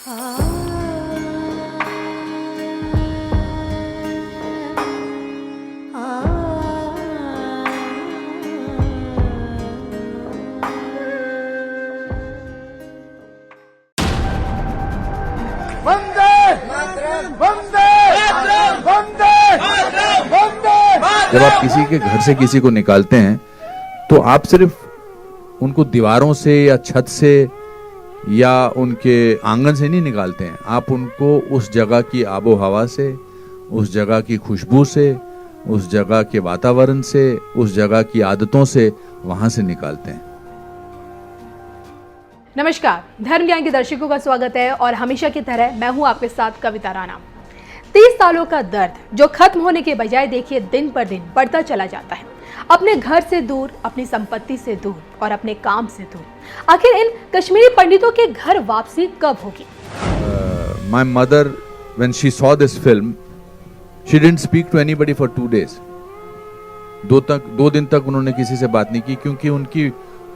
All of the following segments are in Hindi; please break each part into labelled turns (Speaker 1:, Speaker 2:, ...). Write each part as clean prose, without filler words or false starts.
Speaker 1: जब आप किसी के घर से किसी को निकालते हैं तो आप सिर्फ उनको दीवारों से या छत से या उनके आंगन से नहीं निकालते हैं, आप उनको उस जगह की आबो हवा से, उस जगह की खुशबू से, उस जगह के वातावरण से, उस जगह की आदतों से वहां से निकालते हैं।
Speaker 2: नमस्कार, धर्म ज्ञान के दर्शकों का स्वागत है और हमेशा की तरह मैं हूं आपके साथ कविता राणा। 30 सालों का दर्द जो खत्म होने के बजाय देखिए दिन पर दिन बढ़ता चला जाता है, अपने घर से दूर, अपनी संपत्ति से दूर और अपने काम से दूर। आखिर इन कश्मीरी पंडितों के घर वापसी कब होगी?
Speaker 1: My mother, when she saw this film, she didn't speak to anybody for 2 days. 2 दिन तक उन्होंने किसी से बात नहीं की, क्योंकि उनकी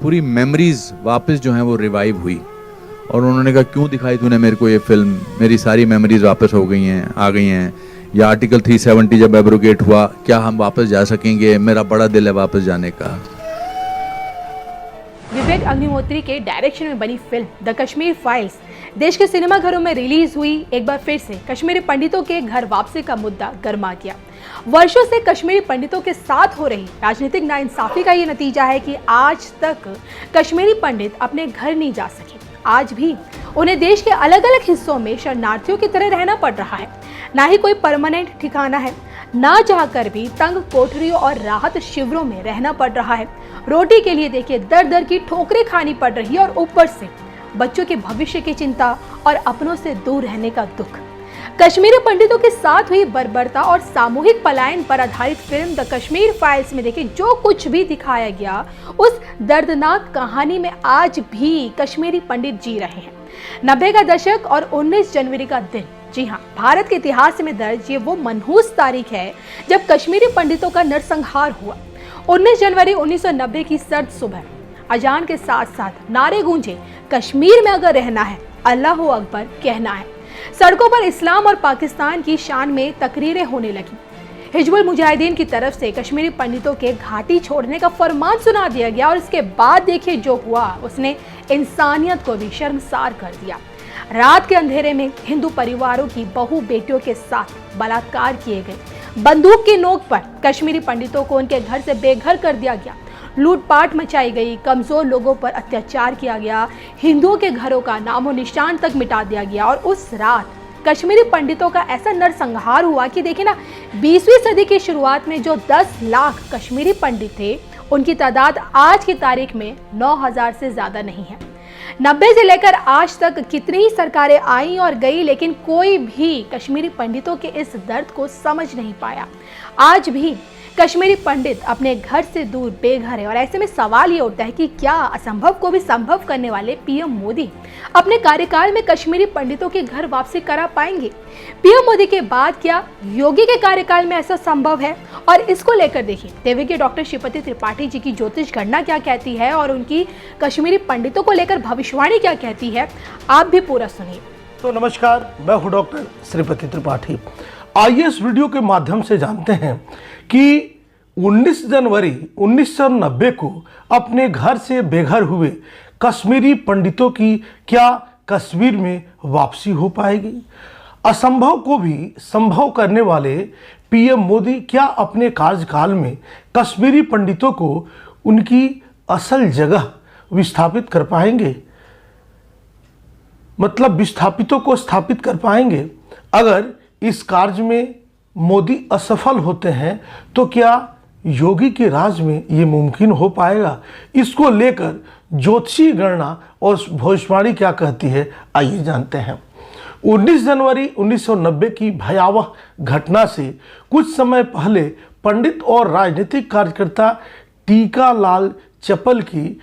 Speaker 1: पूरी मेमोरीज वापस जो हैं वो रिवाइव हुई। और उन्होंने कहा, क्यों दिखाई तूने मेरे को ये फिल्म? मेरी सारी मेमोरीज वापस हो गई हैं, आ गई हैं। या आर्टिकल 370 जब एब्रोगेट हुआ, क्या हम वापस जा सकेंगे? मेरा बड़ा दिल है वापस जाने का।
Speaker 2: विवेक अग्निहोत्री के डायरेक्शन में बनी फिल्म द कश्मीर फाइल्स देश के सिनेमाघरों में रिलीज हुई। एक बार फिर से कश्मीरी पंडितों के घर वापसी का मुद्दा गर्मा गया। वर्षों से कश्मीरी पंडितों के साथ हो रही राजनीतिक नाइंसाफी का ये नतीजा है कि आज तक कश्मीरी पंडित अपने घर नहीं जा सके। आज भी उन्हें देश के अलग अलग हिस्सों में शरणार्थियों की तरह रहना पड़ रहा है। ना ही कोई परमानेंट ठिकाना है, ना चाहकर भी तंग कोठरियों और राहत शिविरों में रहना पड़ रहा है। रोटी के लिए देखिए दर दर की ठोकरें खानी पड़ रही है और ऊपर से बच्चों के भविष्य की चिंता और अपनों से दूर रहने का दुख। कश्मीरी पंडितों के साथ हुई बर्बरता और सामूहिक पलायन पर आधारित फिल्म द कश्मीर फाइल्स में देखिए जो कुछ भी दिखाया गया, उस दर्दनाक कहानी में आज भी कश्मीरी पंडित जी रहे हैं। 90 का दशक और 19 जनवरी का दिन, जी हाँ, भारत के इतिहास में दर्ज ये वो मनहूस तारीख है जब कश्मीरी पंडितों का नरसंहार हुआ। 19 जनवरी 1990 की सर्द सुबह अजान के साथ साथ नारे गूंजे, कश्मीर में अगर रहना है अल्लाह अकबर कहना है। सड़कों पर इस्लाम और पाकिस्तान की शान में तकरीरें होने लगी। हिजबुल मुजाहिदीन की तरफ से कश्मीरी पंडितों के घाटी छोड़ने का फरमान सुना दिया गया और इसके बाद देखिए जो हुआ, उसने इंसानियत को भी शर्मसार कर दिया। रात के अंधेरे में हिंदू परिवारों की बहू बेटियों के साथ बलात्कार किए गए। बंदूक की नोक पर कश्मीरी पंडितों को उनके घर से बेघर कर दिया गया। लूटपाट मचाई गई, कमजोर लोगों पर अत्याचार किया गया, हिंदुओं के घरों का नामो निशान तक मिटा दिया गया। और उस रात कश्मीरी पंडितों का ऐसा नरसंहार हुआ कि देखिए ना, 20वीं सदी की शुरुआत में जो 10 लाख कश्मीरी पंडित थे, उनकी तादाद आज की तारीख में 9000 से ज्यादा नहीं है। 90 से लेकर आज तक कितनी ही सरकारें आई और गई, लेकिन कोई भी कश्मीरी पंडितों के इस दर्द को समझ नहीं पाया। आज भी कश्मीरी पंडित अपने घर से दूर बेघर है और ऐसे में सवाल ये उठता है कि क्या असंभव को भी संभव करने वाले पीएम मोदी अपने कार्यकाल में कश्मीरी पंडितों के घर वापसी करा पाएंगे? पीएम मोदी के बाद क्या योगी के कार्यकाल में ऐसा संभव है? और इसको लेकर देखिए देवज्ञ डॉक्टर श्रीपति त्रिपाठी जी की ज्योतिष गणना क्या कहती है और उनकी कश्मीरी पंडितों को लेकर भविष्यवाणी क्या कहती है। आप भी पूरा सुनिए।
Speaker 3: तो नमस्कार, मैं हूँ डॉक्टर श्रीपति त्रिपाठी। आइए इस वीडियो के माध्यम से जानते हैं कि 19 जनवरी 1990 को अपने घर से बेघर हुए कश्मीरी पंडितों की क्या कश्मीर में वापसी हो पाएगी? असंभव को भी संभव करने वाले पीएम मोदी क्या अपने कार्यकाल में कश्मीरी पंडितों को उनकी असल जगह विस्थापित कर पाएंगे? मतलब विस्थापितों को स्थापित कर पाएंगे? अगर इस कार्य में मोदी असफल होते हैं तो क्या योगी के राज में ये मुमकिन हो पाएगा? इसको लेकर ज्योतिषी गणना और भविष्यवाणी क्या कहती है, आइए जानते हैं। 19 जनवरी 1990 की भयावह घटना से कुछ समय पहले पंडित और राजनीतिक कार्यकर्ता टीका लाल चप्पल की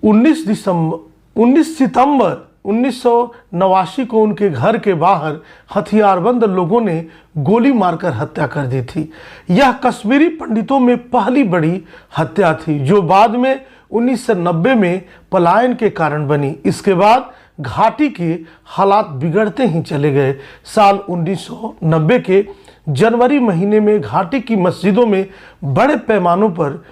Speaker 3: 19 सितंबर 1989 को उनके घर के बाहर हथियारबंद लोगों ने गोली मारकर हत्या कर दी थी। यह कश्मीरी पंडितों में पहली बड़ी हत्या थी जो बाद में 1990 में पलायन के कारण बनी। इसके बाद घाटी के हालात बिगड़ते ही चले गए। साल 1990 के जनवरी महीने में घाटी की मस्जिदों में बड़े पैमानों पर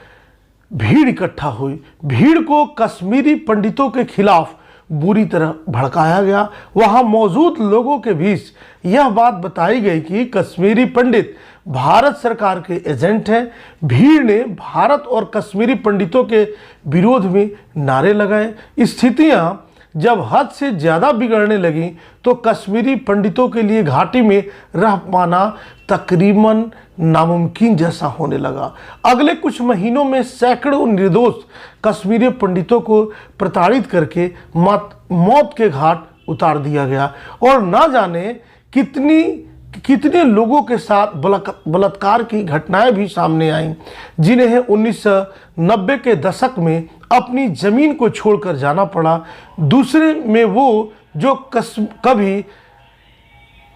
Speaker 3: भीड़ इकट्ठा हुई। भीड़ को कश्मीरी पंडितों के खिलाफ बुरी तरह भड़काया गया। वहां मौजूद लोगों के बीच यह बात बताई गई कि कश्मीरी पंडित भारत सरकार के एजेंट हैं। भीड़ ने भारत और कश्मीरी पंडितों के विरोध में नारे लगाए। स्थितियां जब हद से ज़्यादा बिगड़ने लगी तो कश्मीरी पंडितों के लिए घाटी में रह पाना तकरीबन नामुमकिन जैसा होने लगा। अगले कुछ महीनों में सैकड़ों निर्दोष कश्मीरी पंडितों को प्रताड़ित करके मौत के घाट उतार दिया गया और ना जाने कितने लोगों के साथ बलात्कार की घटनाएं भी सामने आईं, जिन्हें 1990 के दशक में अपनी ज़मीन को छोड़कर जाना पड़ा। दूसरे में वो जो कभी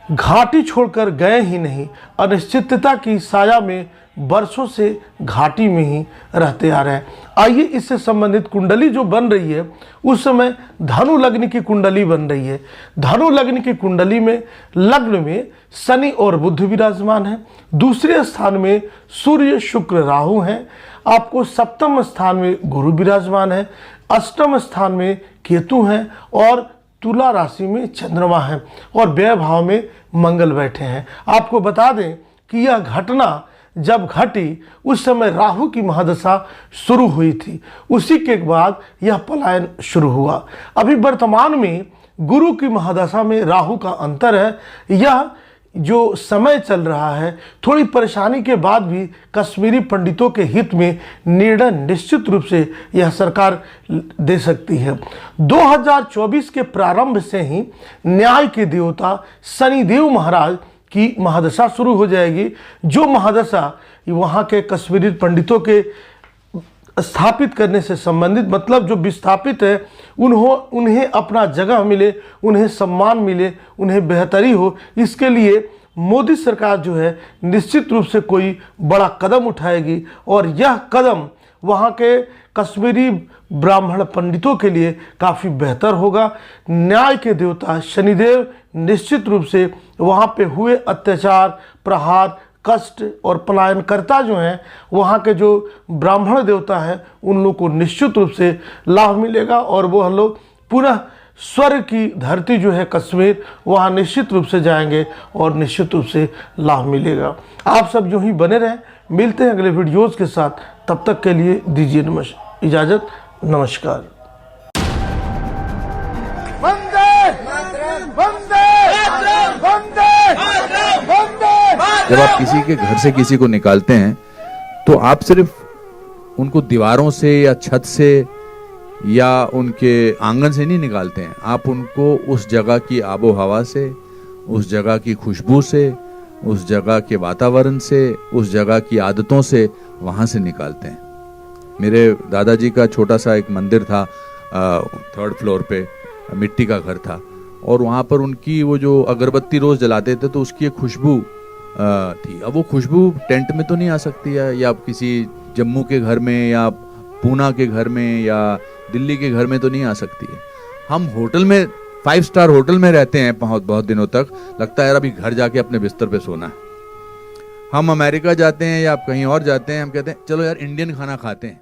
Speaker 3: घाटी छोड़कर गए ही नहीं, अनिश्चितता की साया में बरसों से घाटी में ही रहते आ रहे हैं। आइए इससे संबंधित कुंडली जो बन रही है, उस समय धनु लग्न की कुंडली बन रही है। धनु लग्न की कुंडली में लग्न में शनि और बुध विराजमान है। दूसरे स्थान में सूर्य शुक्र राहु हैं। आपको सप्तम स्थान में गुरु विराजमान है। अष्टम स्थान में केतु हैं और तुला राशि में चंद्रमा है और व्यय भाव में मंगल बैठे हैं। आपको बता दें कि यह घटना जब घटी उस समय राहु की महादशा शुरू हुई थी। उसी के बाद यह पलायन शुरू हुआ। अभी वर्तमान में गुरु की महादशा में राहु का अंतर है। यह जो समय चल रहा है, थोड़ी परेशानी के बाद भी कश्मीरी पंडितों के हित में निर्णय निश्चित रूप से यह सरकार दे सकती है। 2024 के प्रारंभ से ही न्याय के देवता शनिदेव महाराज की महादशा शुरू हो जाएगी। जो महादशा वहाँ के कश्मीरी पंडितों के स्थापित करने से संबंधित, मतलब जो विस्थापित है उन्हें अपना जगह मिले, उन्हें सम्मान मिले, उन्हें बेहतरी हो, इसके लिए मोदी सरकार जो है निश्चित रूप से कोई बड़ा कदम उठाएगी और यह कदम वहाँ के कश्मीरी ब्राह्मण पंडितों के लिए काफ़ी बेहतर होगा। न्याय के देवता शनिदेव निश्चित रूप से वहाँ पे हुए अत्याचार, प्रहार, कष्ट और पलायनकर्ता जो हैं, वहाँ के जो ब्राह्मण देवता हैं, उन लोगों को निश्चित रूप से लाभ मिलेगा और वह लोग पुनः स्वर्ग की धरती जो है कश्मीर, वहाँ निश्चित रूप से जाएंगे और निश्चित रूप से लाभ मिलेगा। आप सब जो ही बने रहें, मिलते हैं अगले वीडियोज़ के साथ। तब तक के लिए दीजिए इजाज़त। नमस्कार।
Speaker 1: जब आप किसी के घर से किसी को निकालते हैं तो आप सिर्फ उनको दीवारों से या छत से या उनके आंगन से नहीं निकालते हैं, आप उनको उस जगह की आबो हवा से, उस जगह की खुशबू से, उस जगह के वातावरण से, उस जगह की आदतों से वहाँ से निकालते हैं। मेरे दादाजी का छोटा सा एक मंदिर था, 3rd फ्लोर पे मिट्टी का घर था और वहाँ पर उनकी वो जो अगरबत्ती रोज़ जलाते थे तो उसकी एक खुशबू थी। अब वो खुशबू टेंट में तो नहीं आ सकती है, या किसी जम्मू के घर में या पूना के घर में या दिल्ली के घर में तो नहीं आ सकती है। हम होटल में 5 स्टार होटल में रहते हैं बहुत दिनों तक, लगता है यार अभी घर जाके अपने बिस्तर पे सोना है। हम अमेरिका जाते हैं या कहीं और जाते हैं, हम कहते हैं चलो यार इंडियन खाना खाते हैं,